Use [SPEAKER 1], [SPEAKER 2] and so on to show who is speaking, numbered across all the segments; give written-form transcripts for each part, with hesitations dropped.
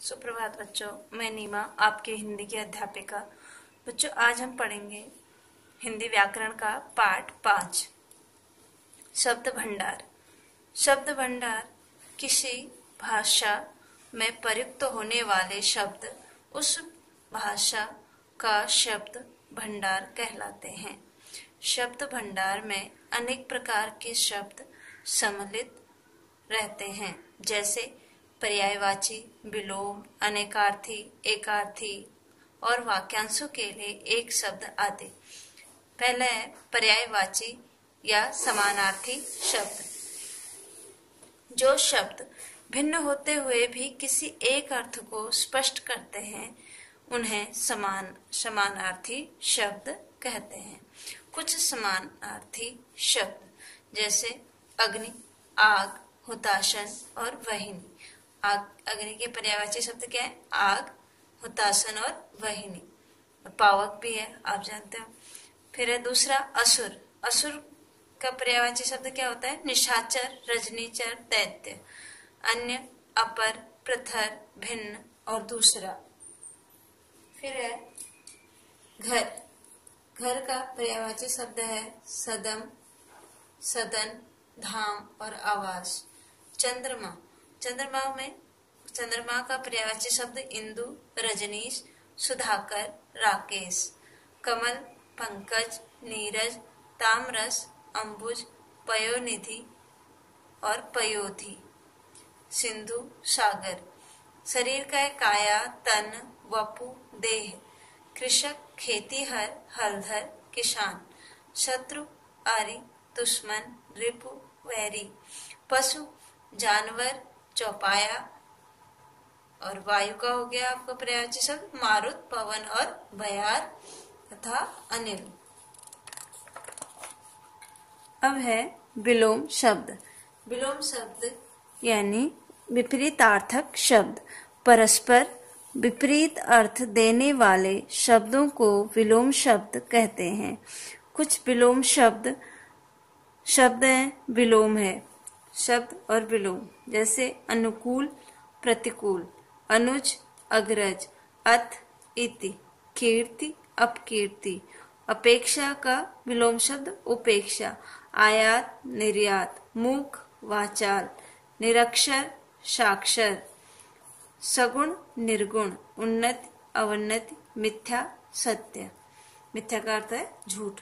[SPEAKER 1] सुप्रभात बच्चों, मैं नीमा आपकी हिंदी की अध्यापिका। बच्चों, आज हम पढ़ेंगे हिंदी व्याकरण का पाठ 5 शब्द भंडार। शब्द भंडार किसी भाषा में प्रयुक्त होने वाले शब्द उस भाषा का शब्द भंडार कहलाते हैं। शब्द भंडार में अनेक प्रकार के शब्द सम्मिलित रहते हैं, जैसे पर्यायवाची, विलोम, अनेकार्थी, एकार्थी और वाक्यांशों के लिए एक शब्द आदि। पहला है पर्यायवाची या समानार्थी शब्द। जो शब्द भिन्न होते हुए भी किसी एक अर्थ को स्पष्ट करते हैं, उन्हें समानार्थी शब्द कहते हैं। कुछ समानार्थी शब्द जैसे अग्नि, आग, हुताशन और वहिनी। अग्नि के पर्यायवाची शब्द क्या है? आग, हुताशन और वहिनी। पावक भी है, आप जानते हो। फिर है दूसरा असुर। असुर का पर्यायवाची शब्द क्या होता है? निशाचर, रजनीचर, दैत्य। अन्य, अपर, पृथर, भिन्न और दूसरा। फिर है घर। घर का पर्यायवाची शब्द है सदम, सदन, धाम और आवास। चंद्रमा। चंद्रमा का पर्यायवाची शब्द इंदु, रजनीश, सुधाकर, राकेश। कमल, पंकज, नीरज, तामरस, अंबुज, पयोनिधि और पयोधि। सिंधु, सागर। शरीर का है काया, तन, वपु, देह। कृषक, खेतीहर, हलधर, किसान। शत्रु, आरी, दुश्मन, रिपु, वैरी। पशु, जानवर, चौपाया। और वायु का हो गया आपका पर्यायवाची शब्द मारुत, पवन और बयार तथा अनिल। अब है विलोम शब्द। विलोम शब्द यानी विपरीतार्थक शब्द। परस्पर विपरीत अर्थ देने वाले शब्दों को विलोम शब्द कहते हैं। कुछ विलोम शब्द हैं, विलोम है शब्द और विलोम, जैसे अनुकूल, प्रतिकूल, अनुज, अग्रज, अथ, इति, कीर्ति, अपकीर्ति। अपेक्षा का विलोम शब्द उपेक्षा। आयात, निर्यात, मूक, वाचाल, निरक्षर, साक्षर। सगुण, निर्गुण, उन्नति, अवन्नति, मिथ्या, सत्य। मिथ्या का अर्थ है झूठ।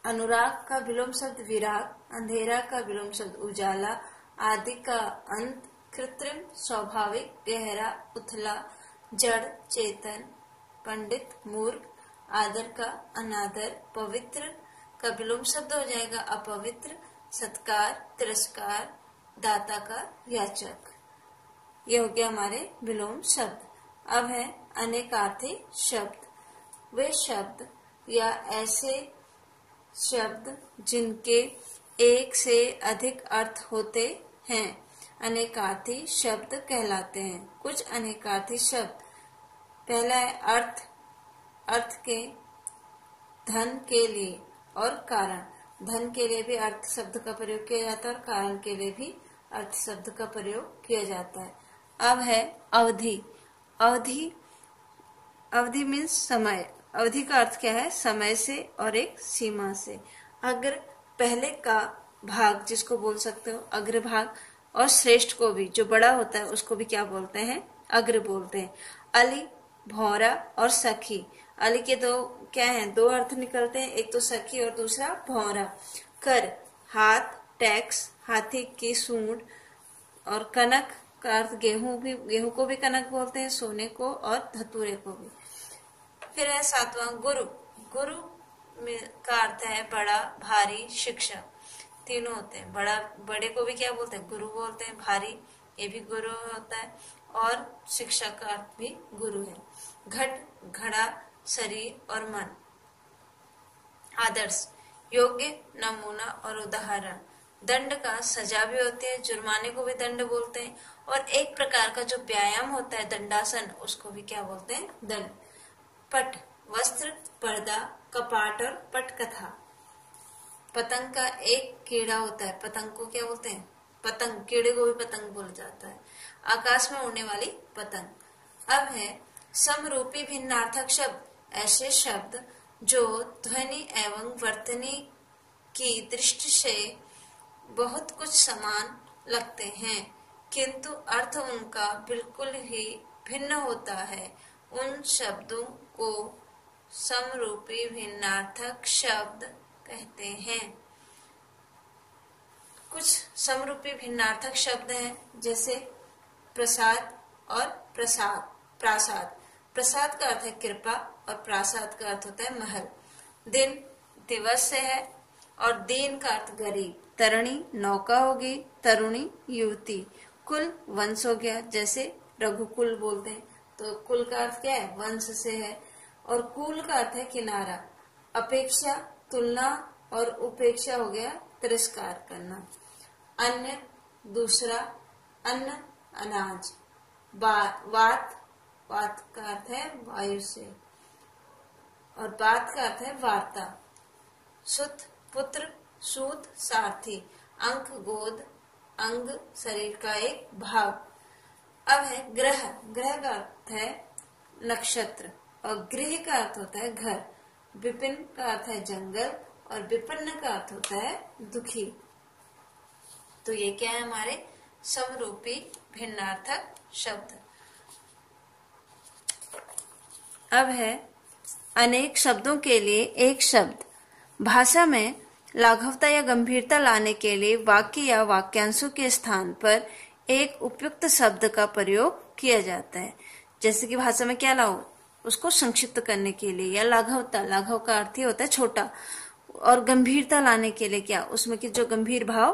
[SPEAKER 1] अनुराग का विलोम शब्द विराग। अंधेरा का विलोम शब्द उजाला। आदि का अंत। कृत्रिम, स्वाभाविक, गहरा, उथला, जड़, चेतन। पंडित, मूर्ख। आदर का अनादर। पवित्र का विलोम शब्द हो जाएगा अपवित्र। सत्कार, तिरस्कार, दाता का याचक। ये हो गया हमारे विलोम शब्द। अब है अनेकार्थी शब्द। वे शब्द या ऐसे शब्द जिनके एक से अधिक अर्थ होते हैं अनेकार्थी शब्द कहलाते हैं। कुछ अनेकार्थी शब्द। पहला है अर्थ के, धन के लिए और कारण। धन के लिए भी अर्थ शब्द का प्रयोग किया जाता है और कारण के लिए भी अर्थ शब्द का प्रयोग किया जाता है। अब है अवधि। अवधि मीन्स समय। अवधि का अर्थ क्या है? समय से और एक सीमा से। अग्र, पहले का भाग जिसको बोल सकते हो अग्रभाग, और श्रेष्ठ को भी, जो बड़ा होता है उसको भी क्या बोलते हैं? अग्र बोलते हैं। अली, भौरा और सखी। अली के दो क्या हैं? दो अर्थ निकलते हैं, एक तो सखी और दूसरा भौरा। कर, हाथ, टैक्स, हाथी की सूंड। और कनक का अर्थ गेहूं को भी कनक बोलते हैं, सोने को और धतूरे को भी। फिर है सातवां गुरु। गुरु का अर्थ है बड़ा, भारी, शिक्षा। तीनों होते हैं। बड़े को भी क्या बोलते हैं? गुरु बोलते हैं। भारी, ये भी गुरु होता है। और शिक्षा का अर्थ भी गुरु है। घट, घड़ा, शरीर और मन। आदर्श, योग्य, नमूना और उदाहरण। दंड का सजा भी होती है, जुर्माने को भी दंड बोलते हैं। और एक प्रकार का जो व्यायाम होता है दंडासन, उसको भी क्या बोलते हैं? दंड। पट, वस्त्र, पर्दा, कपाट और पटकथा। पतंग का एक कीड़ा होता है, पतंग को क्या बोलते हैं? पतंग, कीड़े को भी पतंग बोला जाता है। आकाश में उड़ने वाली पतंग। अब है समरूपी भिन्नार्थक शब्द, ऐसे शब्द जो ध्वनि एवं वर्तनी की दृष्टि से बहुत कुछ समान लगते हैं किंतु अर्थ उनका बिल्कुल ही भिन्न होता है। उन शब्दों को समरूपी भिन्नार्थक शब्द कहते हैं। कुछ समरूपी भिन्नार्थक शब्द हैं जैसे प्रसाद और प्रसाद, प्रासाद। प्रसाद का अर्थ है कृपा और प्रासाद का अर्थ होता है महल। दिन दिवस से है और दीन का अर्थ गरीब। तरणी नौका होगी, तरुणी युवती। कुल वंश हो गया, जैसे रघुकुल बोलते हैं तो कुल का अर्थ क्या है, वंश से है। और कुल का अर्थ है किनारा। अपेक्षा तुलना और उपेक्षा हो गया तिरस्कार करना। अन्य दूसरा, अन्न अनाज। वात, वात का अर्थ है वायु से और बात का अर्थ है वार्ता। सुत पुत्र, सूत सारथी। अंक गोद, अंग शरीर का एक भाग। अब है ग्रह, ग्रह का अर्थ है नक्षत्र और गृह का अर्थ होता है घर। विपिन का अर्थ है जंगल और विपन्न का अर्थ होता है दुखी। तो ये क्या है हमारे समरूपी भिन्नार्थक शब्द। अब है अनेक शब्दों के लिए एक शब्द। भाषा में लाघवता या गंभीरता लाने के लिए वाक्य या वाक्यांशों के स्थान पर एक उपयुक्त शब्द का प्रयोग किया जाता है। जैसे कि भाषा में क्या लाओ, उसको संक्षिप्त करने के लिए, या लाघवता, लाघव का अर्थ ही होता है छोटा, और गंभीरता लाने के लिए क्या, उसमें कि जो गंभीर भाव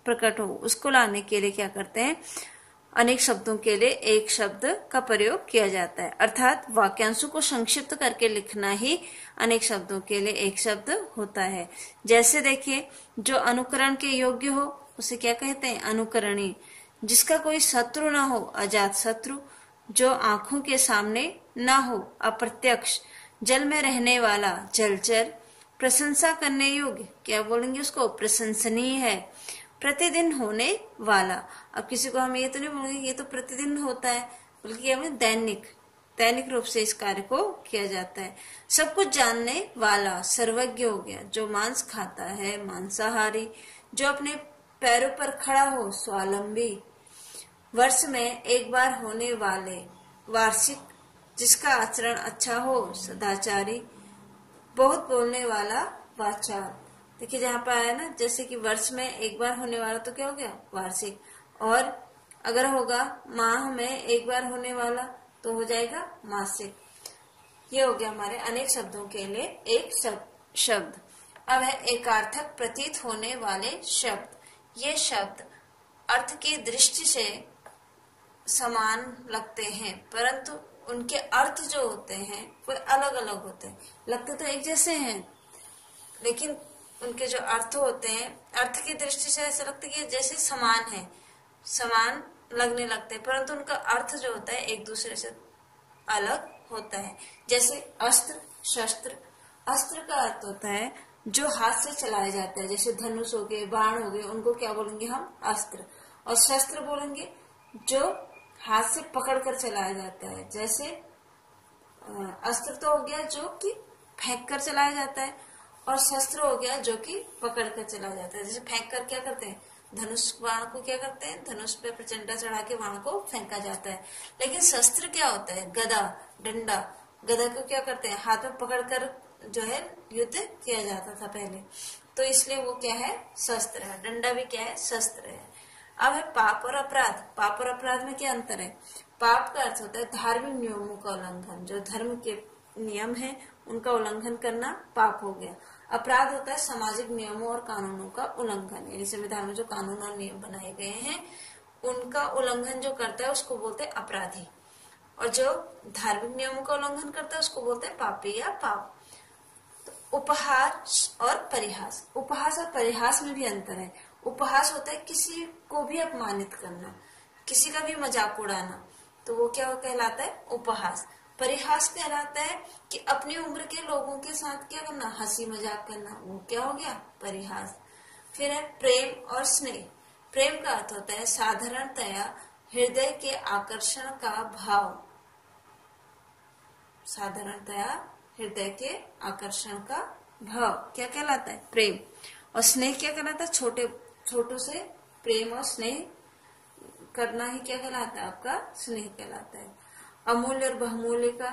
[SPEAKER 1] प्रकट हो उसको लाने के लिए क्या करते हैं, अनेक शब्दों के लिए एक शब्द का प्रयोग किया जाता है। अर्थात वाक्यांशों को संक्षिप्त करके लिखना ही अनेक शब्दों के लिए एक शब्द होता है। जैसे देखिए, जो अनुकरण के योग्य हो उसे क्या कहते हैं, अनुकरणीय। जिसका कोई शत्रु ना हो, अजात शत्रु। जो आंखों के सामने ना हो, अप्रत्यक्ष। जल में रहने वाला, जलचर। प्रशंसा करने योग्य, क्या बोलेंगे उसको, प्रशंसनीय है। प्रतिदिन होने वाला, अब किसी को हम ये तो नहीं बोलेंगे ये तो प्रतिदिन होता है, बल्कि हमें दैनिक, दैनिक रूप से इस कार्य को किया जाता है। सब कुछ जानने वाला, सर्वज्ञ हो गया। जो मांस खाता है, मांसाहारी। जो अपने पैरों पर खड़ा हो, स्वावलंबी। वर्ष में एक बार होने वाले, वार्षिक। जिसका आचरण अच्छा हो, सदाचारी। बहुत बोलने वाला, वाचाल। देखिए जहाँ पर आया ना, जैसे कि वर्ष में एक बार होने वाला तो क्या हो गया, वार्षिक। और अगर होगा माह में एक बार होने वाला तो हो जाएगा मासिक। ये हो गया हमारे अनेक शब्दों के लिए एक शब्द। अब है एकार्थक प्रतीत होने वाले शब्द। ये शब्द अर्थ की दृष्टि से समान लगते हैं परंतु उनके अर्थ जो होते हैं वो अलग अलग होते हैं। लगते तो एक जैसे हैं लेकिन उनके जो अर्थ होते हैं, अर्थ की दृष्टि से ऐसा लगता है कि जैसे समान है, समान लगने लगते हैं, परंतु उनका अर्थ जो होता है एक दूसरे से अलग होता है। जैसे अस्त्र, शस्त्र। अस्त्र का अर्थ होता है जो हाथ से चलाया जाता है, जैसे धनुष हो गए, बाण हो गए, उनको क्या बोलेंगे हम, अस्त्र। और शस्त्र बोलेंगे जो हाथ से पकड़ कर चलाया जाता है, जैसे अस्त्र तो हो गया जो कि फेंक कर चलाया जाता है, और शस्त्र हो गया जो कि पकड़ कर चलाया जाता है। जैसे फेंक कर क्या करते हैं, धनुष बाण को क्या करते हैं, धनुष पे प्रचंडा चढ़ा के बाण को फेंका जाता है। लेकिन शस्त्र क्या होता है, गदा, डंडा। गदा को क्या करते हैं, हाथ में पकड़ कर जो है युद्ध किया जाता था पहले, तो इसलिए वो क्या है, शस्त्र है। डंडा भी क्या है, शस्त्र है। अब है पाप और अपराध। पाप और अपराध में क्या अंतर है, पाप का अर्थ होता है धार्मिक नियमों का उल्लंघन, जो धर्म के नियम है उनका उल्लंघन करना पाप हो गया। अपराध होता है सामाजिक नियमों और कानूनों का उल्लंघन, यानी संविधान में जो कानून और नियम बनाए गए हैं उनका उल्लंघन जो करता है उसको बोलते हैं अपराधी, और जो धार्मिक नियमों का उल्लंघन करता है उसको बोलते हैं पापी या पाप। तो उपहास और परिहास। उपहास और परिहास में भी अंतर है। उपहास होता है किसी को भी अपमानित करना, किसी का भी मजाक उड़ाना, तो वो क्या कहलाता है, उपहास। परिहास कहलाता है कि अपनी उम्र के लोगों के साथ क्या करना, हंसी मजाक करना, वो क्या हो गया, परिहास। फिर है प्रेम और स्नेह। प्रेम का अर्थ होता है साधारणतया हृदय के आकर्षण का भाव। साधारणतया हृदय के आकर्षण का भाव क्या कहलाता है? प्रेम। और स्नेह क्या कहलाता है? छोटों से प्रेम और स्नेह करना ही क्या कहलाता है? आपका स्नेह कहलाता है। अमूल्य और बहुमूल्य का,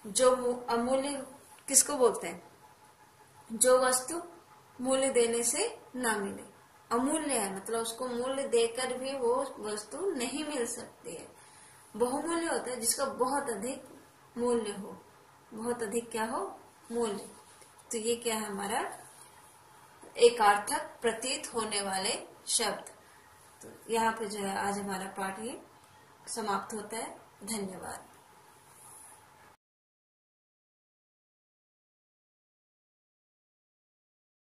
[SPEAKER 1] जो अमूल्य किसको बोलते हैं? जो वस्तु मूल्य देने से ना मिले। अमूल्य है मतलब उसको मूल्य देकर भी वो वस्तु नहीं मिल सकती है। बहुमूल्य होता है जिसका बहुत अधिक मूल्य हो, बहुत अधिक क्या हो? मूल्य। तो ये क्या है? हमारा एकार्थक प्रतीत होने वाले शब्द। तो यहाँ पे जो है आज हमारा पाठ ये समाप्त होता है। धन्यवाद।